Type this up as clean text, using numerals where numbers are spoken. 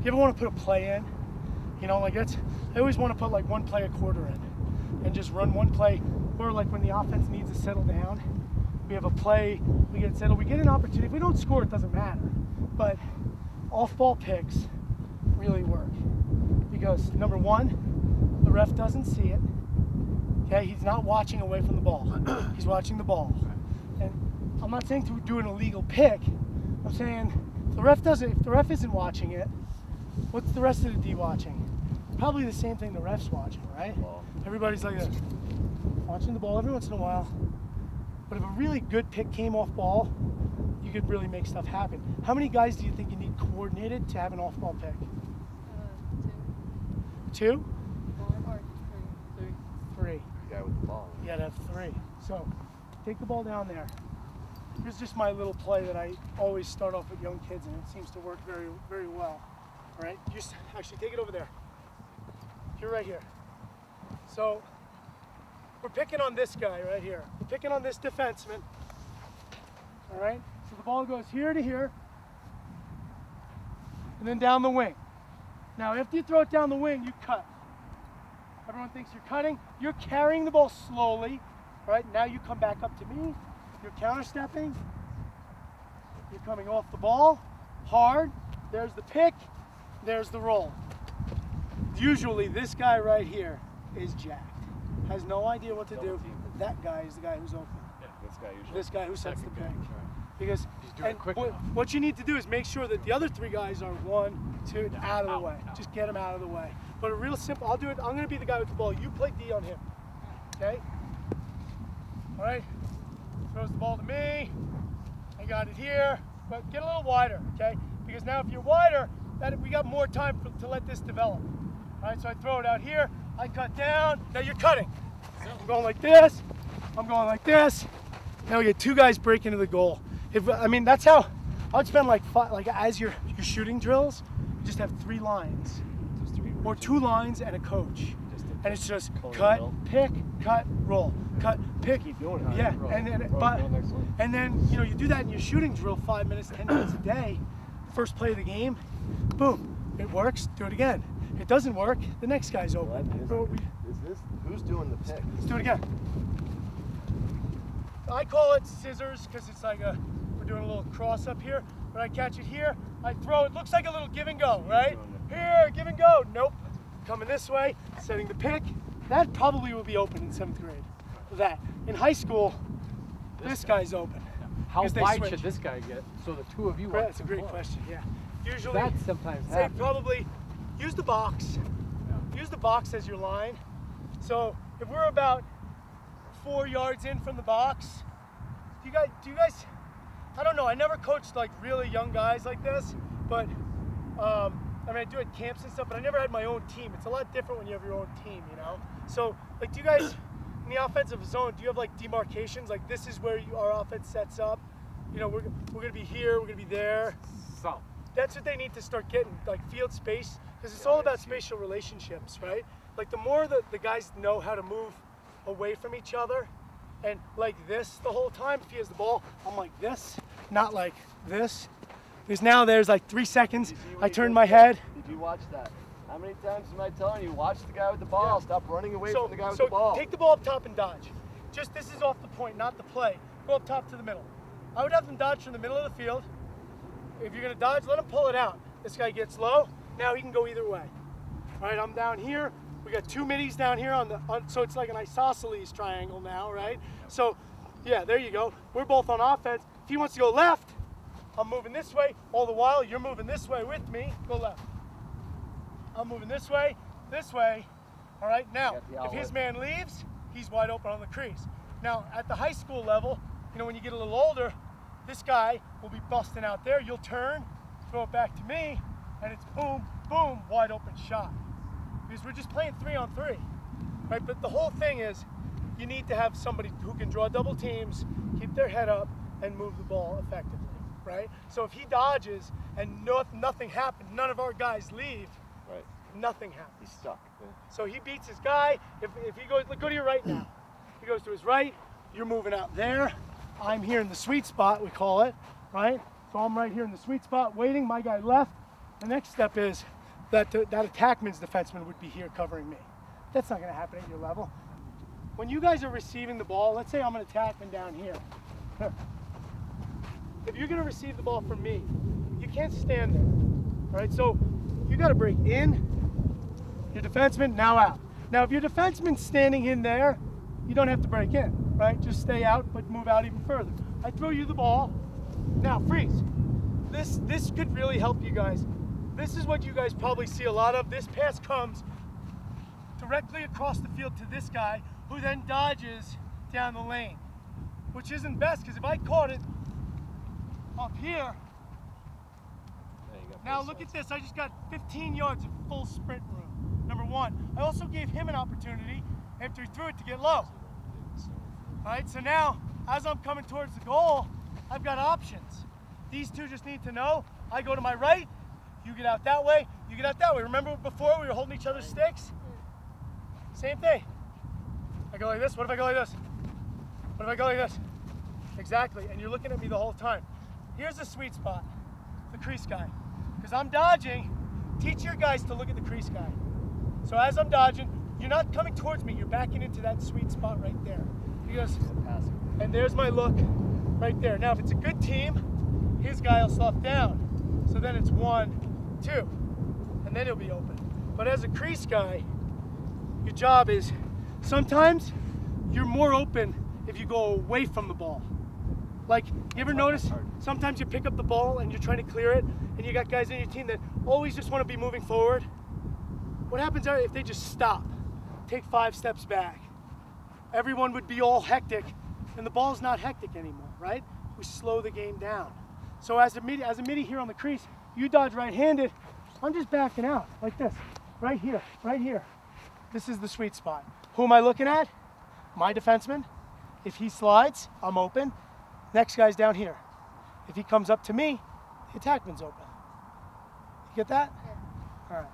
you ever want to put a play in? You know, like I always want to put like one play a quarter in and just run one play. Or like when the offense needs to settle down, we have a play, we get settled, we get an opportunity. If we don't score, it doesn't matter. But off-ball picks really work because number one, the ref doesn't see it. Okay, he's not watching away from the ball. He's watching the ball. And I'm not saying to do an illegal pick. I'm saying if the ref isn't watching it, what's the rest of the D watching? Probably the same thing the ref's watching, right? Everybody's like watching the ball every once in a while. But if a really good pick came off ball, you could really make stuff happen. How many guys do you think you need coordinated to have an off-ball pick? Two. 2? Or 3. 3. The guy with the ball. You gotta have 3. So take the ball down there. Here's just my little play that I always start off with young kids, and it seems to work very, very well. All right, just actually take it over there. You're right here. So we're picking on this guy right here. We're picking on this defenseman. All right, so the ball goes here to here, and then down the wing. Now, after you throw it down the wing, you cut. Everyone thinks you're cutting. You're carrying the ball slowly. All right, now you come back up to me. You're counter-stepping. You're coming off the ball hard. There's the pick. There's the roll. Usually, this guy right here is jacked. Has no idea what to do. That guy is the guy who's open. Yeah, this guy usually. This guy who sets the pick. Because he's doing it quick enough. What you need to do is make sure that the other 3 guys are 1, 2, out of the way. Just get them out of the way. But a real simple, I'll do it. I'm going to be the guy with the ball. You play D on him. Okay? All right? Throws the ball to me. I got it here. But get a little wider, okay? Because now if you're wider, we got more time to let this develop. All right, so I throw it out here. I cut down. Now you're cutting. I'm going like this. I'm going like this. Now we get 2 guys break into the goal. I mean, that's how I'd spend like as your shooting drills, you just have 3 lines. Or 2 lines and a coach. And it's just cut, pick, cut, roll. Cut, pick. Keep doing it. Yeah, and then you know you do that in your shooting drill 5 minutes, 10 minutes a day. First play of the game, boom, it works. Do it again. It doesn't work. The next guy's open. Who's doing the pick? Let's do it again. I call it scissors because it's like we're doing a little cross up here. But I catch it here, I throw it. Looks like a little give and go, right? Here, give and go. Nope. Coming this way, setting the pick. That probably will be open in 7th grade. That. In high school, this guy's open. How wide should this guy get so the 2 of you are? That's a great question, yeah. Usually, that sometimes happens. Probably use the box. Yeah. Use the box as your line. So if we're about 4 yards in from the box, do you guys, I don't know, I never coached like really young guys like this, but I mean, I do at camps and stuff, but I never had my own team. It's a lot different when you have your own team, you know? So, like, do you guys, in the offensive zone, do you have, like, demarcations? Like, this is where our offense sets up. You know, we're going to be here, we're going to be there. So. That's what they need to start getting, like, field space, because it's all about spatial relationships, right? Like, the more that the guys know how to move away from each other, and like this the whole time, if he has the ball, I'm like this, not like this. Because now there's like 3 seconds, I turn my head. Did you watch that? How many times am I telling you, watch the guy with the ball, stop running away from the guy with the ball. So take the ball up top and dodge. Just, this is off the point, not the play. Go up top to the middle. I would have them dodge from the middle of the field. If you're gonna dodge, let him pull it out. This guy gets low, now he can go either way. All right, I'm down here. We got 2 middies down here so it's like an isosceles triangle now, right? So, yeah, there you go. We're both on offense. If he wants to go left, I'm moving this way. All the while, you're moving this way with me. Go left. I'm moving this way. All right, now, if his man leaves, he's wide open on the crease. Now, at the high school level, you know, when you get a little older, this guy will be busting out there. You'll turn, throw it back to me, and it's boom, boom, wide open shot. Because we're just playing 3-on-3, right? But the whole thing is you need to have somebody who can draw double teams, keep their head up, and move the ball effectively, right? So if he dodges and nothing happened, none of our guys leave, right? Nothing happens. He's stuck. Yeah. So he beats his guy. If he goes, go to your right now. He goes to his right, you're moving out there. I'm here in the sweet spot, we call it, right? So I'm right here in the sweet spot waiting, my guy left. The next step is that attackman's defenseman would be here covering me. That's not going to happen at your level. When you guys are receiving the ball, let's say I'm an attackman down here. If you're going to receive the ball from me, you can't stand there. All right, so you got to break in, your defenseman, now out. Now, if your defenseman's standing in there, you don't have to break in, right? Just stay out, but move out even further. I throw you the ball. Now, freeze. This could really help you guys. This is what you guys probably see a lot of. This pass comes directly across the field to this guy, who then dodges down the lane, which isn't best, because if I caught it up here, now look at this, I just got 15 yards of full sprint room, number one. I also gave him an opportunity, after he threw it, to get low. All right, so now, as I'm coming towards the goal, I've got options. These two just need to know, I go to my right, you get out that way, you get out that way. Remember before we were holding each other's sticks? Same thing. I go like this, what if I go like this? What if I go like this? Exactly, and you're looking at me the whole time. Here's the sweet spot, the crease guy. Because I'm dodging, teach your guys to look at the crease guy. So as I'm dodging, you're not coming towards me, you're backing into that sweet spot right there. He goes, and there's my look right there. Now if it's a good team, his guy will slough down. So then it's 1, 2, and then he'll be open. But as a crease guy, your job is, sometimes you're more open if you go away from the ball. Like, you ever notice, sometimes you pick up the ball and you're trying to clear it, and you got guys in your team that always just want to be moving forward. What happens if they just stop, take 5 steps back? Everyone would be all hectic, and the ball's not hectic anymore, right? We slow the game down. So as a midi here on the crease, you dodge right-handed, I'm just backing out like this, right here, right here. This is the sweet spot. Who am I looking at? My defenseman. If he slides, I'm open. Next guy's down here. If he comes up to me, the attackman's open. You get that? Yeah. All right.